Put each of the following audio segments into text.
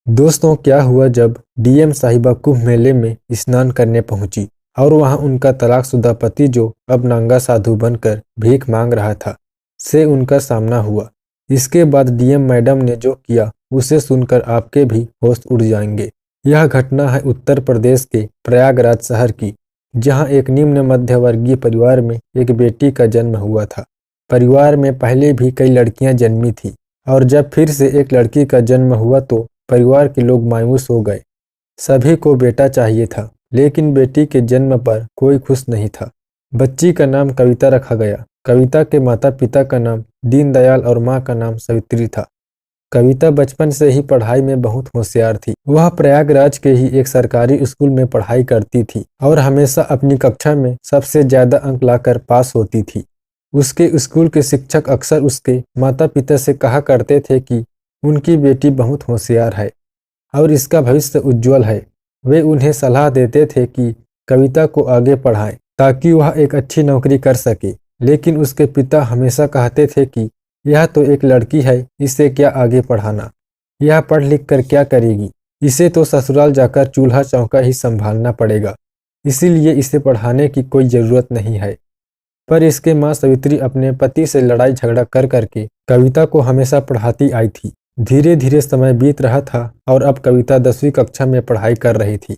दोस्तों, क्या हुआ जब डीएम साहिबा कुंभ मेले में स्नान करने पहुंची और वहां उनका तलाकशुदा पति, जो अब नांगा साधु बनकर भीख मांग रहा था, से उनका सामना हुआ। इसके बाद डीएम मैडम ने जो किया उसे सुनकर आपके भी होश उड़ जाएंगे। यह घटना है उत्तर प्रदेश के प्रयागराज शहर की, जहां एक निम्न मध्य वर्गीय परिवार में एक बेटी का जन्म हुआ था। परिवार में पहले भी कई लड़कियां जन्मी थी और जब फिर से एक लड़की का जन्म हुआ तो परिवार के लोग मायूस हो गए। सभी को बेटा चाहिए था, लेकिन बेटी के जन्म पर कोई खुश नहीं था। बच्ची का नाम कविता रखा गया। कविता के माता पिता का नाम दीनदयाल और माँ का नाम सवित्री था। कविता बचपन से ही पढ़ाई में बहुत होशियार थी। वह प्रयागराज के ही एक सरकारी स्कूल में पढ़ाई करती थी और हमेशा अपनी कक्षा में सबसे ज्यादा अंक लाकर पास होती थी। उसके स्कूल के शिक्षक अक्सर उसके माता पिता से कहा करते थे कि उनकी बेटी बहुत होशियार है और इसका भविष्य उज्जवल है। वे उन्हें सलाह देते थे कि कविता को आगे पढ़ाएं ताकि वह एक अच्छी नौकरी कर सके, लेकिन उसके पिता हमेशा कहते थे कि यह तो एक लड़की है, इसे क्या आगे पढ़ाना, यह पढ़ लिख कर क्या करेगी, इसे तो ससुराल जाकर चूल्हा चौका ही संभालना पड़ेगा, इसीलिए इसे पढ़ाने की कोई ज़रूरत नहीं है। पर इसके माँ सवित्री अपने पति से लड़ाई झगड़ा कर करके कविता को हमेशा पढ़ाती आई थी। धीरे धीरे समय बीत रहा था और अब कविता 10वीं कक्षा में पढ़ाई कर रही थी।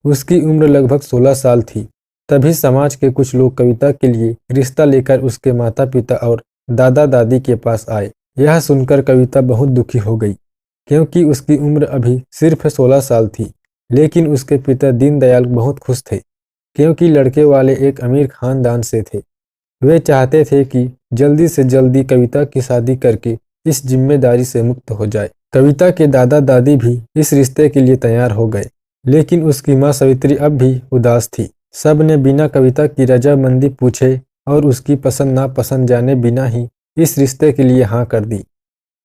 उसकी उम्र लगभग 16 साल थी। तभी समाज के कुछ लोग कविता के लिए रिश्ता लेकर उसके माता पिता और दादा दादी के पास आए। यह सुनकर कविता बहुत दुखी हो गई, क्योंकि उसकी उम्र अभी सिर्फ 16 साल थी। लेकिन उसके पिता दीनदयाल बहुत खुश थे, क्योंकि लड़के वाले एक अमीर खानदान से थे। वे चाहते थे कि जल्दी से जल्दी कविता की शादी करके इस जिम्मेदारी से मुक्त हो जाए। कविता के दादा दादी भी इस रिश्ते के लिए तैयार हो गए, लेकिन उसकी माँ सवित्री अब भी उदास थी। सब ने बिना कविता की रजामंदी पूछे और उसकी पसंद नापसंद जाने बिना ही इस रिश्ते के लिए हाँ कर दी।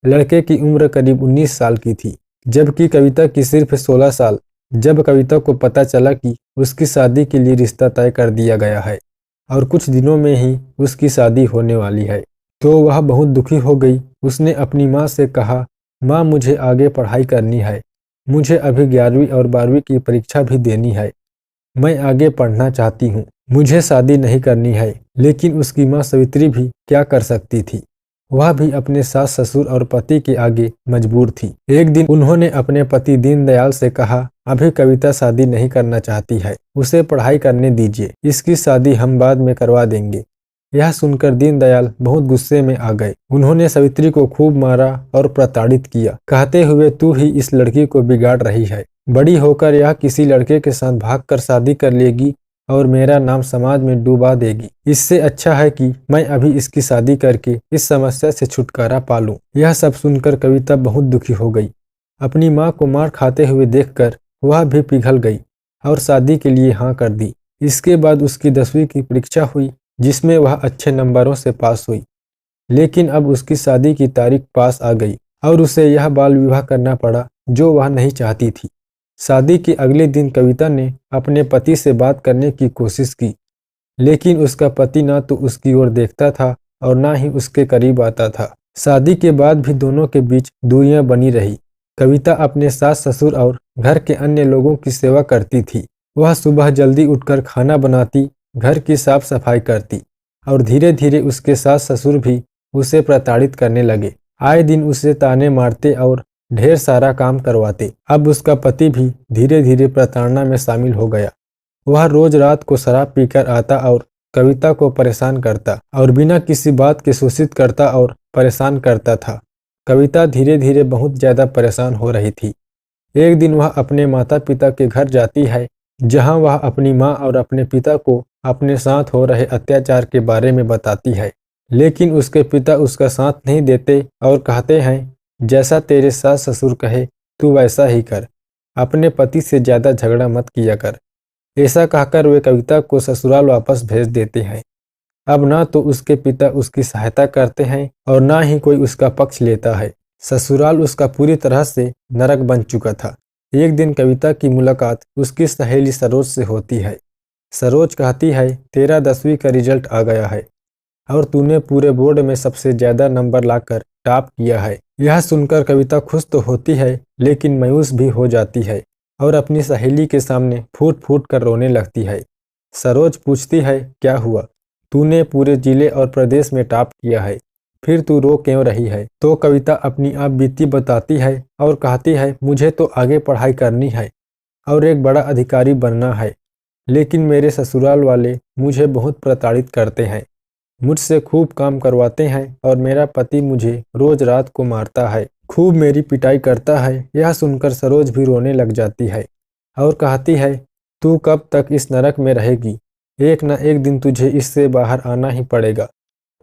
लड़के की उम्र करीब 19 साल की थी, जबकि कविता की सिर्फ 16 साल। जब कविता को पता चला कि उसकी शादी के लिए रिश्ता तय कर दिया गया है और कुछ दिनों में ही उसकी शादी होने वाली है, तो वह बहुत दुखी हो गई। उसने अपनी माँ से कहा, माँ, मुझे आगे पढ़ाई करनी है, मुझे अभी 11वीं और 12वीं की परीक्षा भी देनी है, मैं आगे पढ़ना चाहती हूँ, मुझे शादी नहीं करनी है। लेकिन उसकी माँ सवित्री भी क्या कर सकती थी, वह भी अपने सास ससुर और पति के आगे मजबूर थी। एक दिन उन्होंने अपने पति दीनदयाल से कहा, अभी कविता शादी नहीं करना चाहती है, उसे पढ़ाई करने दीजिए, इसकी शादी हम बाद में करवा देंगे। यह सुनकर दीनदयाल बहुत गुस्से में आ गए। उन्होंने सवित्री को खूब मारा और प्रताड़ित किया, कहते हुए, तू ही इस लड़की को बिगाड़ रही है, बड़ी होकर यह किसी लड़के के साथ भागकर शादी कर लेगी और मेरा नाम समाज में डुबा देगी। इससे अच्छा है कि मैं अभी इसकी शादी करके इस समस्या से छुटकारा पा लूं। यह सब सुनकर कविता बहुत दुखी हो गई। अपनी माँ को मार खाते हुए देखकर वह भी पिघल गई और शादी के लिए हाँ कर दी। इसके बाद उसकी 10वीं की परीक्षा हुई, जिसमें वह अच्छे नंबरों से पास हुई। लेकिन अब उसकी शादी की तारीख पास आ गई और उसे यह बाल विवाह करना पड़ा जो वह नहीं चाहती थी। शादी के अगले दिन कविता ने अपने पति से बात करने की कोशिश की, लेकिन उसका पति ना तो उसकी ओर देखता था और ना ही उसके करीब आता था। शादी के बाद भी दोनों के बीच दूरियां बनी रही। कविता अपने सास ससुर और घर के अन्य लोगों की सेवा करती थी। वह सुबह जल्दी उठकर खाना बनाती, घर की साफ सफाई करती और धीरे धीरे उसके सास ससुर भी उसे प्रताड़ित करने लगे। आए दिन उसे ताने मारते और ढेर सारा काम करवाते। अब उसका पति भी धीरे धीरे प्रताड़ना में शामिल हो गया। वह रोज रात को शराब पीकर आता और कविता को परेशान करता और बिना किसी बात के शोषित करता और परेशान करता था। कविता धीरे धीरे बहुत ज्यादा परेशान हो रही थी। एक दिन वह अपने माता पिता के घर जाती है, जहां वह अपनी माँ और अपने पिता को अपने साथ हो रहे अत्याचार के बारे में बताती है। लेकिन उसके पिता उसका साथ नहीं देते और कहते हैं, जैसा तेरे सास ससुर कहे तू वैसा ही कर, अपने पति से ज्यादा झगड़ा मत किया कर। ऐसा कहकर वे कविता को ससुराल वापस भेज देते हैं। अब ना तो उसके पिता उसकी सहायता करते हैं और ना ही कोई उसका पक्ष लेता है। ससुराल उसका पूरी तरह से नरक बन चुका था। एक दिन कविता की मुलाकात उसकी सहेली सरोज से होती है। सरोज कहती है, तेरा 10वीं का रिजल्ट आ गया है और तूने पूरे बोर्ड में सबसे ज्यादा नंबर लाकर टॉप किया है। यह सुनकर कविता खुश तो होती है लेकिन मायूस भी हो जाती है और अपनी सहेली के सामने फूट फूट कर रोने लगती है। सरोज पूछती है, क्या हुआ? तूने पूरे जिले और प्रदेश में टॉप किया है, फिर तू रो क्यों रही है? तो कविता अपनी आप बीती बताती है और कहती है, मुझे तो आगे पढ़ाई करनी है और एक बड़ा अधिकारी बनना है, लेकिन मेरे ससुराल वाले मुझे बहुत प्रताड़ित करते हैं, मुझसे खूब काम करवाते हैं और मेरा पति मुझे रोज रात को मारता है, खूब मेरी पिटाई करता है। यह सुनकर सरोज भी रोने लग जाती है और कहती है, तू कब तक इस नरक में रहेगी? एक न एक दिन तुझे इससे बाहर आना ही पड़ेगा,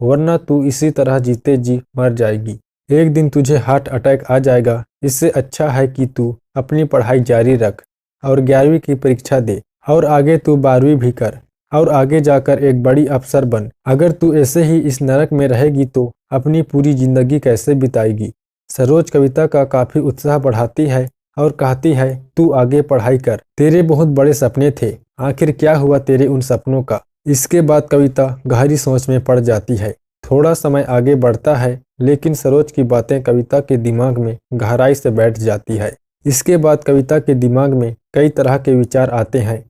वरना तू इसी तरह जीते जी मर जाएगी। एक दिन तुझे हार्ट अटैक आ जाएगा। इससे अच्छा है कि तू अपनी पढ़ाई जारी रख और 11वीं की परीक्षा दे और आगे तू 12वीं भी कर और आगे जाकर एक बड़ी अफसर बन। अगर तू ऐसे ही इस नरक में रहेगी तो अपनी पूरी जिंदगी कैसे बिताएगी? सरोज कविता का काफी उत्साह बढ़ाती है और कहती है, तू आगे पढ़ाई कर, तेरे बहुत बड़े सपने थे, आखिर क्या हुआ तेरे उन सपनों का? इसके बाद कविता गहरी सोच में पड़ जाती है। थोड़ा समय आगे बढ़ता है लेकिन सरोज की बातें कविता के दिमाग में गहराई से बैठ जाती है। इसके बाद कविता के दिमाग में कई तरह के विचार आते हैं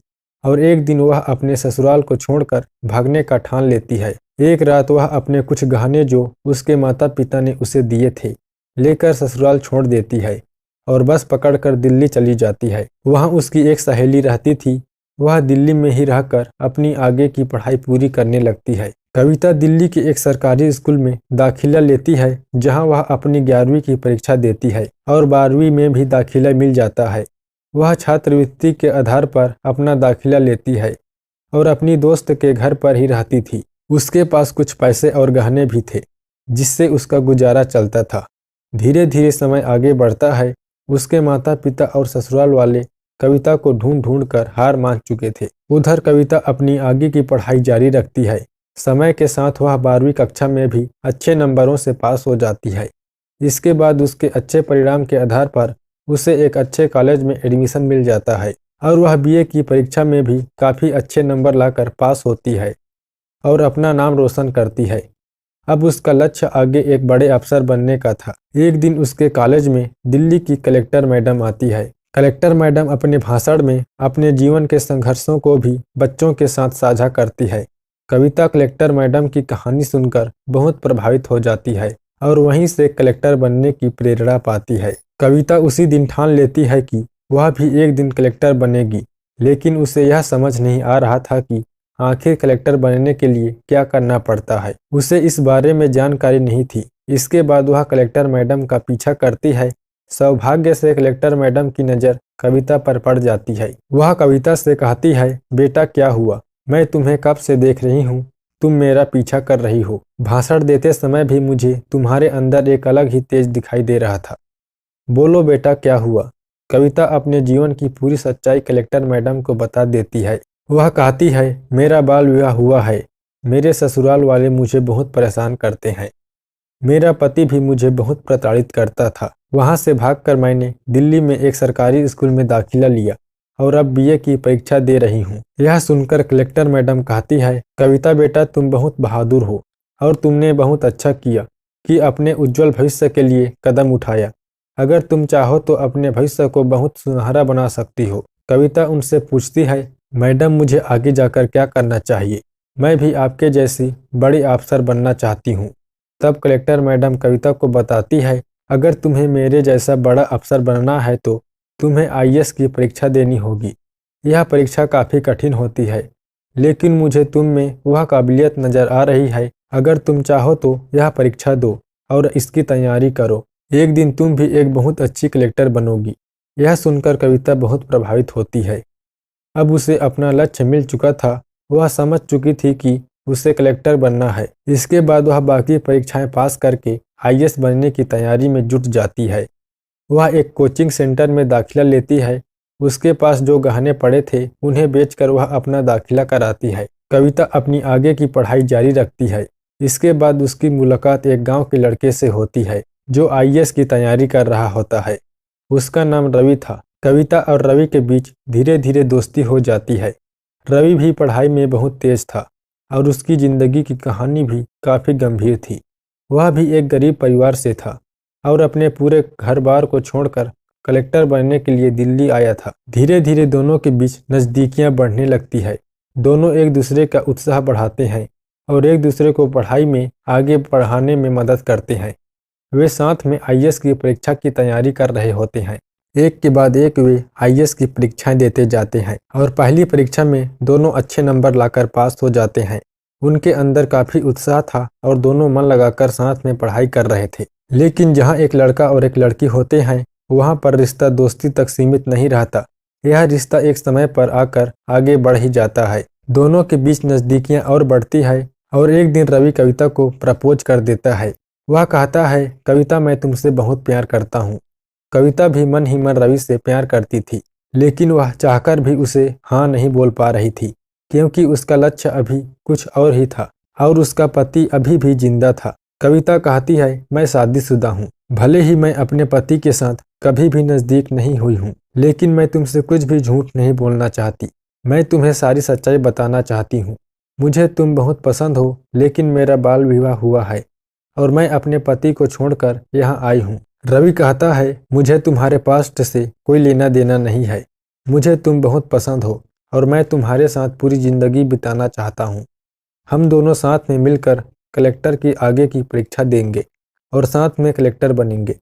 और एक दिन वह अपने ससुराल को छोड़कर भागने का ठान लेती है। एक रात वह अपने कुछ गहने जो उसके माता पिता ने उसे दिए थे लेकर ससुराल छोड़ देती है और बस पकड़कर दिल्ली चली जाती है। वहाँ उसकी एक सहेली रहती थी। वह दिल्ली में ही रहकर अपनी आगे की पढ़ाई पूरी करने लगती है। कविता दिल्ली के एक सरकारी स्कूल में दाखिला लेती है जहाँ वह अपनी 11वीं की परीक्षा देती है और 12वीं में भी दाखिला मिल जाता है। वह छात्रवृत्ति के आधार पर अपना दाखिला लेती है और अपनी दोस्त के घर पर ही रहती थी। उसके पास कुछ पैसे और गहने भी थे जिससे उसका गुजारा चलता था। धीरे धीरे समय आगे बढ़ता है। उसके माता पिता और ससुराल वाले कविता को ढूंढ ढूंढ कर हार मान चुके थे। उधर कविता अपनी आगे की पढ़ाई जारी रखती है। समय के साथ वह 12वीं कक्षा में भी अच्छे नंबरों से पास हो जाती है। इसके बाद उसके अच्छे परिणाम के आधार पर उसे एक अच्छे कॉलेज में एडमिशन मिल जाता है और वह बीए की परीक्षा में भी काफ़ी अच्छे नंबर लाकर पास होती है और अपना नाम रोशन करती है। अब उसका लक्ष्य आगे एक बड़े अफसर बनने का था। एक दिन उसके कॉलेज में दिल्ली की कलेक्टर मैडम आती है। कलेक्टर मैडम अपने भाषण में अपने जीवन के संघर्षों को भी बच्चों के साथ साझा करती है। कविता कलेक्टर मैडम की कहानी सुनकर बहुत प्रभावित हो जाती है और वहीं से कलेक्टर बनने की प्रेरणा पाती है। कविता उसी दिन ठान लेती है कि वह भी एक दिन कलेक्टर बनेगी, लेकिन उसे यह समझ नहीं आ रहा था कि आखिर कलेक्टर बनने के लिए क्या करना पड़ता है। उसे इस बारे में जानकारी नहीं थी। इसके बाद वह कलेक्टर मैडम का पीछा करती है। सौभाग्य से कलेक्टर मैडम की नज़र कविता पर पड़ जाती है। वह कविता से कहती है, बेटा क्या हुआ? मैं तुम्हें कब से देख रही हूँ, तुम मेरा पीछा कर रही हो। भाषण देते समय भी मुझे तुम्हारे अंदर एक अलग ही तेज दिखाई दे रहा था। बोलो बेटा क्या हुआ? कविता अपने जीवन की पूरी सच्चाई कलेक्टर मैडम को बता देती है। वह कहती है, मेरा बाल विवाह हुआ है, मेरे ससुराल वाले मुझे बहुत परेशान करते हैं, मेरा पति भी मुझे बहुत प्रताड़ित करता था। वहां से भागकर मैंने दिल्ली में एक सरकारी स्कूल में दाखिला लिया और अब बीए की परीक्षा दे रही हूँ। यह सुनकर कलेक्टर मैडम कहती है, कविता बेटा तुम बहुत बहादुर हो और तुमने बहुत अच्छा किया कि अपने उज्जवल भविष्य के लिए कदम उठाया। अगर तुम चाहो तो अपने भविष्य को बहुत सुनहरा बना सकती हो। कविता उनसे पूछती है, मैडम मुझे आगे जाकर क्या करना चाहिए? मैं भी आपके जैसी बड़ी अफसर बनना चाहती हूँ। तब कलेक्टर मैडम कविता को बताती है, अगर तुम्हें मेरे जैसा बड़ा अफसर बनना है तो तुम्हें आईएएस की परीक्षा देनी होगी। यह परीक्षा काफ़ी कठिन होती है, लेकिन मुझे तुम में वह काबिलियत नज़र आ रही है। अगर तुम चाहो तो यह परीक्षा दो और इसकी तैयारी करो। एक दिन तुम भी एक बहुत अच्छी कलेक्टर बनोगी। यह सुनकर कविता बहुत प्रभावित होती है। अब उसे अपना लक्ष्य मिल चुका था। वह समझ चुकी थी कि उसे कलेक्टर बनना है। इसके बाद वह बाकी परीक्षाएं पास करके आईएएस बनने की तैयारी में जुट जाती है। वह एक कोचिंग सेंटर में दाखिला लेती है। उसके पास जो गहने पड़े थे उन्हें बेचकर वह अपना दाखिला कराती है। कविता अपनी आगे की पढ़ाई जारी रखती है। इसके बाद उसकी मुलाकात एक गांव के लड़के से होती है जो आईएएस की तैयारी कर रहा होता है। उसका नाम रवि था। कविता और रवि के बीच धीरे धीरे दोस्ती हो जाती है। रवि भी पढ़ाई में बहुत तेज था और उसकी जिंदगी की कहानी भी काफ़ी गंभीर थी। वह भी एक गरीब परिवार से था। और अपने पूरे घर बार को छोड़कर कलेक्टर बनने के लिए दिल्ली आया था। धीरे धीरे दोनों के बीच नज़दीकियां बढ़ने लगती है। दोनों एक दूसरे का उत्साह बढ़ाते हैं और एक दूसरे को पढ़ाई में आगे बढ़ाने में मदद करते हैं। वे साथ में आईएएस की परीक्षा की तैयारी कर रहे होते हैं। एक के बाद एक वे आईएएस की परीक्षाएं देते जाते हैं और पहली परीक्षा में दोनों अच्छे नंबर लाकर पास हो जाते हैं। उनके अंदर काफी उत्साह था और दोनों मन लगाकर साथ में पढ़ाई कर रहे थे। लेकिन जहां एक लड़का और एक लड़की होते हैं, वहां पर रिश्ता दोस्ती तक सीमित नहीं रहता। यह रिश्ता एक समय पर आकर आगे बढ़ ही जाता है। दोनों के बीच नजदीकियां और बढ़ती है और एक दिन रवि कविता को प्रपोज कर देता है। वह कहता है, कविता मैं तुमसे बहुत प्यार करता हूँ। कविता भी मन ही मन रवि से प्यार करती थी, लेकिन वह चाहकर भी उसे हाँ नहीं बोल पा रही थी, क्योंकि उसका लक्ष्य अभी कुछ और ही था और उसका पति अभी भी जिंदा था। कविता कहती है, मैं शादीशुदा हूँ। भले ही मैं अपने पति के साथ कभी भी नजदीक नहीं हुई हूँ, लेकिन मैं तुमसे कुछ भी झूठ नहीं बोलना चाहती। मैं तुम्हें सारी सच्चाई बताना चाहती हूँ। मुझे तुम बहुत पसंद हो, लेकिन मेरा बाल विवाह हुआ है और मैं अपने पति को छोड़कर यहाँ आई हूँ। रवि कहता है, मुझे तुम्हारे पास्ट से कोई लेना देना नहीं है। मुझे तुम बहुत पसंद हो और मैं तुम्हारे साथ पूरी जिंदगी बिताना चाहता हूँ। हम दोनों साथ में मिलकर कलेक्टर की आगे की परीक्षा देंगे और साथ में कलेक्टर बनेंगे।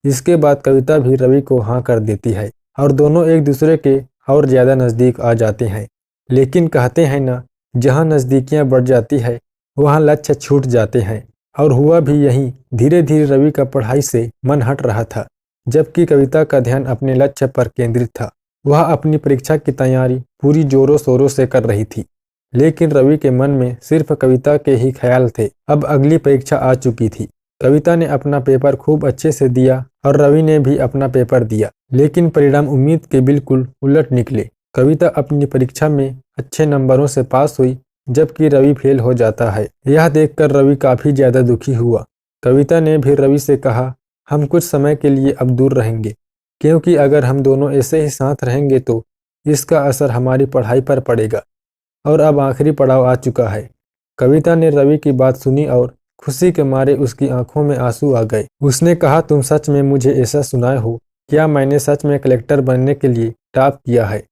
इसके बाद कविता भी रवि को हाँ कर देती है और दोनों एक दूसरे के और ज़्यादा नज़दीक आ जाते हैं। लेकिन कहते हैं ना, जहाँ नज़दीकियाँ बढ़ जाती है वहाँ लक्ष्य छूट जाते हैं। और हुआ भी यही। धीरे धीरे रवि का पढ़ाई से मन हट रहा था, जबकि कविता का ध्यान अपने लक्ष्य पर केंद्रित था। वह अपनी परीक्षा की तैयारी पूरी जोरों शोरों से कर रही थी, लेकिन रवि के मन में सिर्फ कविता के ही ख्याल थे। अब अगली परीक्षा आ चुकी थी। कविता ने अपना पेपर खूब अच्छे से दिया और रवि ने भी अपना पेपर दिया, लेकिन परिणाम उम्मीद के बिल्कुल उलट निकले। कविता अपनी परीक्षा में अच्छे नंबरों से पास हुई, जबकि रवि फेल हो जाता है। यह देखकर रवि काफी ज्यादा दुखी हुआ। कविता ने भी रवि से कहा, हम कुछ समय के लिए अब दूर रहेंगे, क्योंकि अगर हम दोनों ऐसे ही साथ रहेंगे तो इसका असर हमारी पढ़ाई पर पड़ेगा और अब आखिरी पड़ाव आ चुका है। कविता ने रवि की बात सुनी और खुशी के मारे उसकी आंखों में आंसू आ गए। उसने कहा, तुम सच में मुझे ऐसा सुनाए हो? क्या मैंने सच में कलेक्टर बनने के लिए टॉप किया है?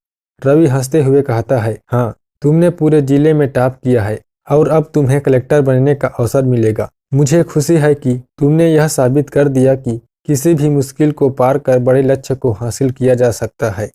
रवि हंसते हुए कहता है, हाँ, तुमने पूरे जिले में टॉप किया है और अब तुम्हें कलेक्टर बनने का अवसर मिलेगा। मुझे खुशी है कि तुमने यह साबित कर दिया कि किसी भी मुश्किल को पार कर बड़े लक्ष्य को हासिल किया जा सकता है।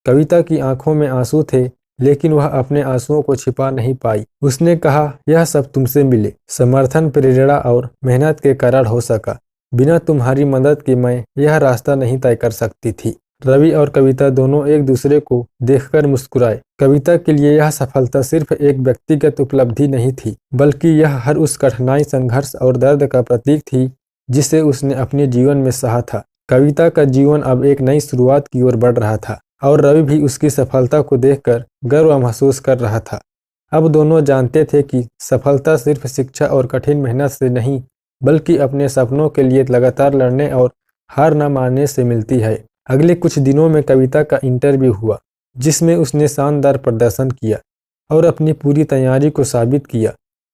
कविता की आंखों में आंसू थे, लेकिन वह अपने आंसुओं को छिपा नहीं पाई। उसने कहा, यह सब तुमसे मिले समर्थन, प्रेरणा और मेहनत के कारण हो सका। बिना तुम्हारी मदद के मैं यह रास्ता नहीं तय कर सकती थी। रवि और कविता दोनों एक दूसरे को देखकर मुस्कुराए। कविता के लिए यह सफलता सिर्फ एक व्यक्तिगत उपलब्धि नहीं थी, बल्कि यह हर उस कठिनाई, संघर्ष और दर्द का प्रतीक थी जिसे उसने अपने जीवन में सहा था। कविता का जीवन अब एक नई शुरुआत की ओर बढ़ रहा था और रवि भी उसकी सफलता को देखकर गर्व महसूस कर रहा था। अब दोनों जानते थे कि सफलता सिर्फ शिक्षा और कठिन मेहनत से नहीं, बल्कि अपने सपनों के लिए लगातार लड़ने और हार न मानने से मिलती है। अगले कुछ दिनों में कविता का इंटरव्यू हुआ, जिसमें उसने शानदार प्रदर्शन किया और अपनी पूरी तैयारी को साबित किया।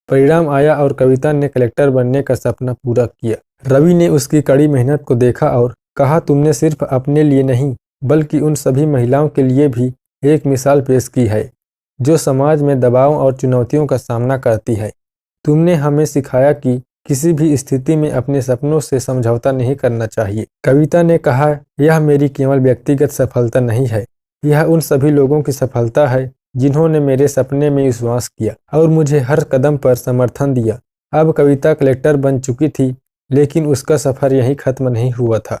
परिणाम आया और कविता ने कलेक्टर बनने का सपना पूरा किया। रवि ने उसकी कड़ी मेहनत को देखा और कहा, तुमने सिर्फ अपने लिए नहीं, बल्कि उन सभी महिलाओं के लिए भी एक मिसाल पेश की है जो समाज में दबाव और चुनौतियों का सामना करती है। तुमने हमें सिखाया कि किसी भी स्थिति में अपने सपनों से समझौता नहीं करना चाहिए। कविता ने कहा, यह मेरी केवल व्यक्तिगत सफलता नहीं है, यह उन सभी लोगों की सफलता है जिन्होंने मेरे सपने में विश्वास किया और मुझे हर कदम पर समर्थन दिया। अब कविता कलेक्टर बन चुकी थी, लेकिन उसका सफर यहीं खत्म नहीं हुआ था।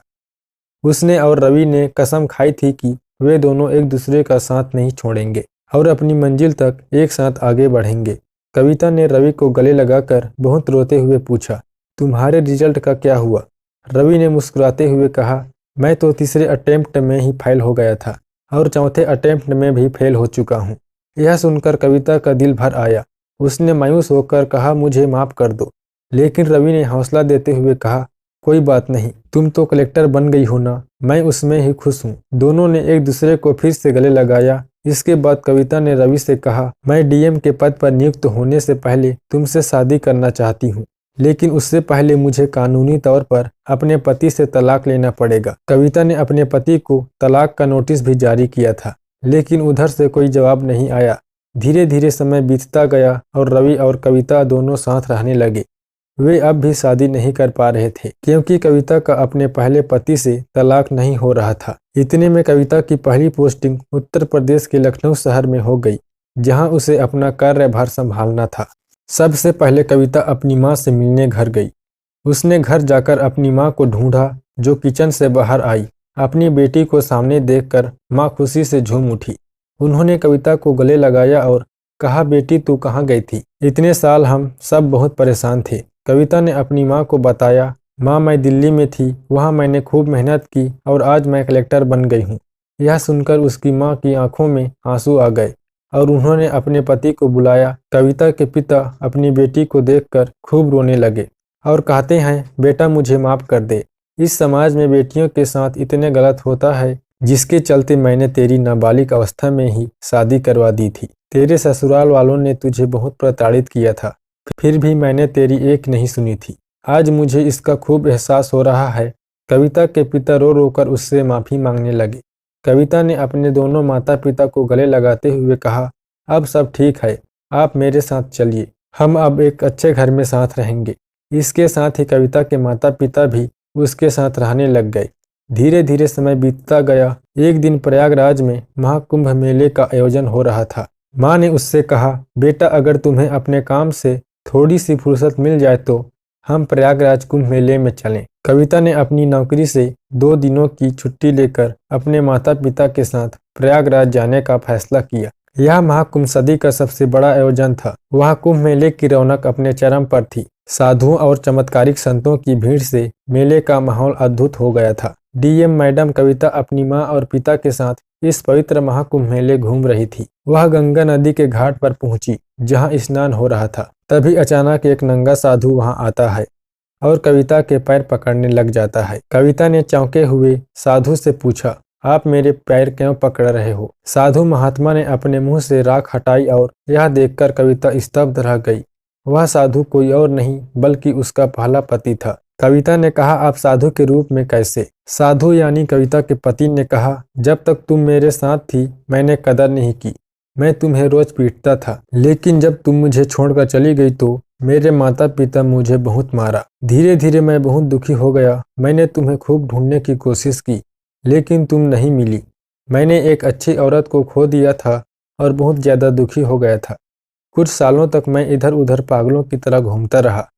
उसने और रवि ने कसम खाई थी कि वे दोनों एक दूसरे का साथ नहीं छोड़ेंगे और अपनी मंजिल तक एक साथ आगे बढ़ेंगे। कविता ने रवि को गले लगाकर बहुत रोते हुए पूछा, तुम्हारे रिजल्ट का क्या हुआ? रवि ने मुस्कुराते हुए कहा, मैं तो तीसरे अटेम्प्ट में ही फेल हो गया था और चौथे अटेम्प्ट में भी फेल हो चुका हूँ। यह सुनकर कविता का दिल भर आया। उसने मायूस होकर कहा, मुझे माफ कर दो। लेकिन रवि ने हौसला देते हुए कहा, कोई बात नहीं, तुम तो कलेक्टर बन गई हो ना, मैं उसमें ही खुश हूँ। दोनों ने एक दूसरे को फिर से गले लगाया। इसके बाद कविता ने रवि से कहा, मैं डीएम के पद पर नियुक्त होने से पहले तुमसे शादी करना चाहती हूँ। लेकिन उससे पहले मुझे कानूनी तौर पर अपने पति से तलाक लेना पड़ेगा। कविता ने अपने पति को तलाक का नोटिस भी जारी किया था, लेकिन उधर से कोई जवाब नहीं आया। धीरे धीरे समय बीतता गया और रवि और कविता दोनों साथ रहने लगे। वे अब भी शादी नहीं कर पा रहे थे, क्योंकि कविता का अपने पहले पति से तलाक नहीं हो रहा था। इतने में कविता की पहली पोस्टिंग उत्तर प्रदेश के लखनऊ शहर में हो गई, जहां उसे अपना कार्यभार संभालना था। सबसे पहले कविता अपनी माँ से मिलने घर गई। उसने घर जाकर अपनी माँ को ढूंढा, जो किचन से बाहर आई। अपनी बेटी को सामने देखकर माँ खुशी से झूम उठी। उन्होंने कविता को गले लगाया और कहा, बेटी तू कहाँ गई थी? इतने साल हम सब बहुत परेशान थे। कविता ने अपनी माँ को बताया, माँ मैं दिल्ली में थी, वहाँ मैंने खूब मेहनत की और आज मैं कलेक्टर बन गई हूँ। यह सुनकर उसकी माँ की आंखों में आंसू आ गए और उन्होंने अपने पति को बुलाया। कविता के पिता अपनी बेटी को देखकर खूब रोने लगे और कहते हैं, बेटा मुझे माफ कर दे। इस समाज में बेटियों के साथ इतने गलत होता है, जिसके चलते मैंने तेरी नाबालिग अवस्था में ही शादी करवा दी थी। तेरे ससुराल वालों ने तुझे बहुत प्रताड़ित किया था, फिर भी मैंने तेरी एक नहीं सुनी थी। आज मुझे इसका खूब एहसास हो रहा है। कविता के पिता रो रो कर उससे माफी मांगने लगे। कविता ने अपने दोनों माता पिता को गले लगाते हुए कहा, अब सब ठीक है, आप मेरे साथ चलिए, हम अब एक अच्छे घर में साथ रहेंगे। इसके साथ ही कविता के माता पिता भी उसके साथ रहने लग गए। धीरे धीरे समय बीतता गया। एक दिन प्रयागराज में महाकुंभ मेले का आयोजन हो रहा था। माँ ने उससे कहा, बेटा अगर तुम्हें अपने काम से थोड़ी सी फुर्सत मिल जाए तो हम प्रयागराज कुंभ मेले में चलें। कविता ने अपनी नौकरी से 2 दिनों की छुट्टी लेकर अपने माता पिता के साथ प्रयागराज जाने का फैसला किया। यह महाकुंभ सदी का सबसे बड़ा आयोजन था। वहाँ कुंभ मेले की रौनक अपने चरम पर थी। साधुओं और चमत्कारिक संतों की भीड़ से मेले का माहौल अद्भुत हो गया था। डीएम मैडम कविता अपनी माँ और पिता के साथ इस पवित्र महाकुंभ मेले घूम रही थी। वह गंगा नदी के घाट पर पहुंची, जहां स्नान हो रहा था। तभी अचानक एक नंगा साधु वहां आता है और कविता के पैर पकड़ने लग जाता है। कविता ने चौंके हुए साधु से पूछा, आप मेरे पैर क्यों पकड़ रहे हो? साधु महात्मा ने अपने मुंह से राख हटाई और यह देखकर कविता स्तब्ध रह गई। वह साधु कोई और नहीं बल्कि उसका पहला पति था। कविता ने कहा, आप साधु के रूप में कैसे? साधु यानी कविता के पति ने कहा, जब तक तुम मेरे साथ थी मैंने कदर नहीं की। मैं तुम्हें रोज पीटता था, लेकिन जब तुम मुझे छोड़कर चली गई तो मेरे माता पिता मुझे बहुत मारा। धीरे धीरे मैं बहुत दुखी हो गया। मैंने तुम्हें खूब ढूंढने की कोशिश की, लेकिन तुम नहीं मिली। मैंने एक अच्छी औरत को खो दिया था और बहुत ज्यादा दुखी हो गया था। कुछ सालों तक मैं इधर उधर पागलों की तरह घूमता रहा।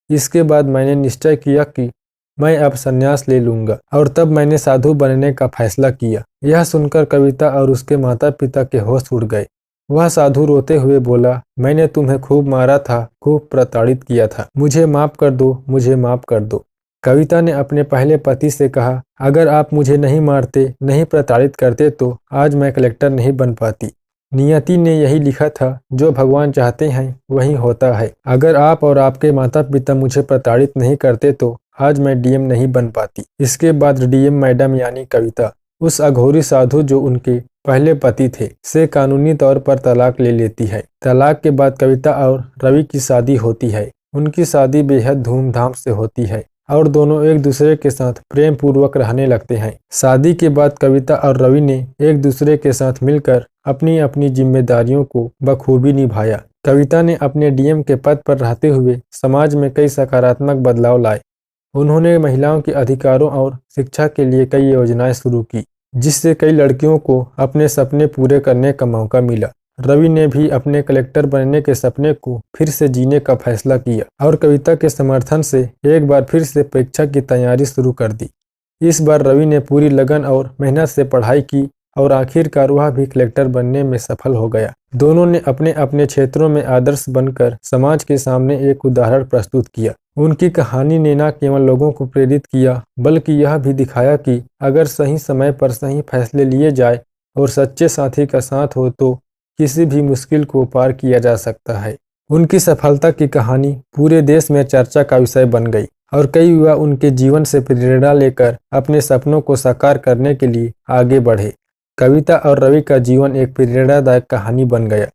इसके बाद मैंने निश्चय किया कि मैं अब संन्यास ले लूंगा और तब मैंने साधु बनने का फैसला किया। यह सुनकर कविता और उसके माता पिता के होश उड़ गए। वह साधु रोते हुए बोला, मैंने तुम्हें खूब मारा था, खूब प्रताड़ित किया था। मुझे माफ कर दो, मुझे माफ कर दो। कविता ने अपने पहले पति से कहा, अगर आप मुझे नहीं मारते, नहीं प्रताड़ित करते तो आज मैं कलेक्टर नहीं बन पाती। नियति ने यही लिखा था, जो भगवान चाहते हैं वही होता है। अगर आप और आपके माता पिता मुझे प्रताड़ित नहीं करते तो आज मैं डीएम नहीं बन पाती। इसके बाद डीएम मैडम यानी कविता उस अघोरी साधु जो उनके पहले पति थे से कानूनी तौर पर तलाक ले लेती है। तलाक के बाद कविता और रवि की शादी होती है। उनकी शादी बेहद धूमधाम से होती है और दोनों एक दूसरे के साथ प्रेम पूर्वक रहने लगते हैं। शादी के बाद कविता और रवि ने एक दूसरे के साथ मिलकर अपनी अपनी जिम्मेदारियों को बखूबी निभाया। कविता ने अपने डीएम के पद पर रहते हुए समाज में कई सकारात्मक बदलाव लाए। उन्होंने महिलाओं के अधिकारों और शिक्षा के लिए कई योजनाएं शुरू की, जिससे कई लड़कियों को अपने सपने पूरे करने का मौका मिला। रवि ने भी अपने कलेक्टर बनने के सपने को फिर से जीने का फैसला किया और कविता के समर्थन से एक बार फिर से परीक्षा की तैयारी शुरू कर दी। इस बार रवि ने पूरी लगन और मेहनत से पढ़ाई की और आखिरकार वह भी कलेक्टर बनने में सफल हो गया। दोनों ने अपने अपने क्षेत्रों में आदर्श बनकर समाज के सामने एक उदाहरण प्रस्तुत किया। उनकी कहानी ने न केवल लोगों को प्रेरित किया, बल्कि यह भी दिखाया कि अगर सही समय पर सही फैसले लिए जाए और सच्चे साथी का साथ हो तो किसी भी मुश्किल को पार किया जा सकता है। उनकी सफलता की कहानी पूरे देश में चर्चा का विषय बन गई और कई युवा उनके जीवन से प्रेरणा लेकर अपने सपनों को साकार करने के लिए आगे बढ़े। कविता और रवि का जीवन एक प्रेरणादायक कहानी बन गया,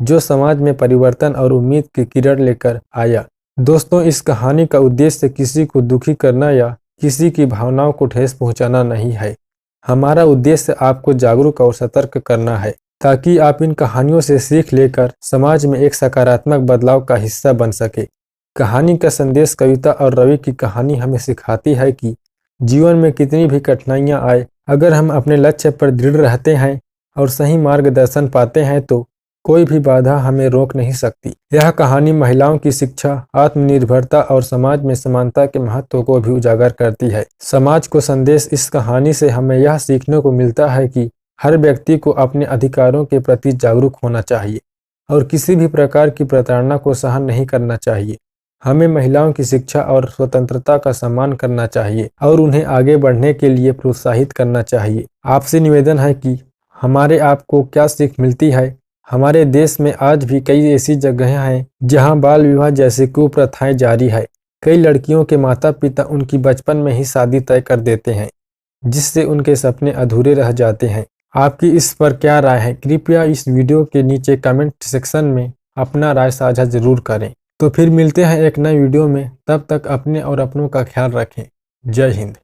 जो समाज में परिवर्तन और उम्मीद की किरण लेकर आया। दोस्तों, इस कहानी का उद्देश्य किसी को दुखी करना या किसी की भावनाओं को ठेस पहुंचाना नहीं है। हमारा उद्देश्य आपको जागरूक और सतर्क करना है, ताकि आप इन कहानियों से सीख लेकर समाज में एक सकारात्मक बदलाव का हिस्सा बन सके। कहानी का संदेश कविता और रवि की कहानी हमें सिखाती है कि जीवन में कितनी भी कठिनाइयां आए, अगर हम अपने लक्ष्य पर दृढ़ रहते हैं और सही मार्गदर्शन पाते हैं तो कोई भी बाधा हमें रोक नहीं सकती। यह कहानी महिलाओं की शिक्षा, आत्मनिर्भरता और समाज में समानता के महत्व को भी उजागर करती है। समाज को संदेश इस कहानी से हमें यह सीखने को मिलता है कि हर व्यक्ति को अपने अधिकारों के प्रति जागरूक होना चाहिए और किसी भी प्रकार की प्रताड़ना को सहन नहीं करना चाहिए। हमें महिलाओं की शिक्षा और स्वतंत्रता का सम्मान करना चाहिए और उन्हें आगे बढ़ने के लिए प्रोत्साहित करना चाहिए। आपसे निवेदन है कि हमारे आपको क्या सीख मिलती है। हमारे देश में आज भी कई ऐसी जगहें हैं जहां बाल विवाह जैसी कुप्रथाएं जारी है। कई लड़कियों के माता पिता उनकी बचपन में ही शादी तय कर देते हैं, जिससे उनके सपने अधूरे रह जाते हैं। आपकी इस पर क्या राय है? कृपया इस वीडियो के नीचे कमेंट सेक्शन में अपना राय साझा जरूर करें। तो फिर मिलते हैं एक नए वीडियो में, तब तक अपने और अपनों का ख्याल रखें। जय हिंद।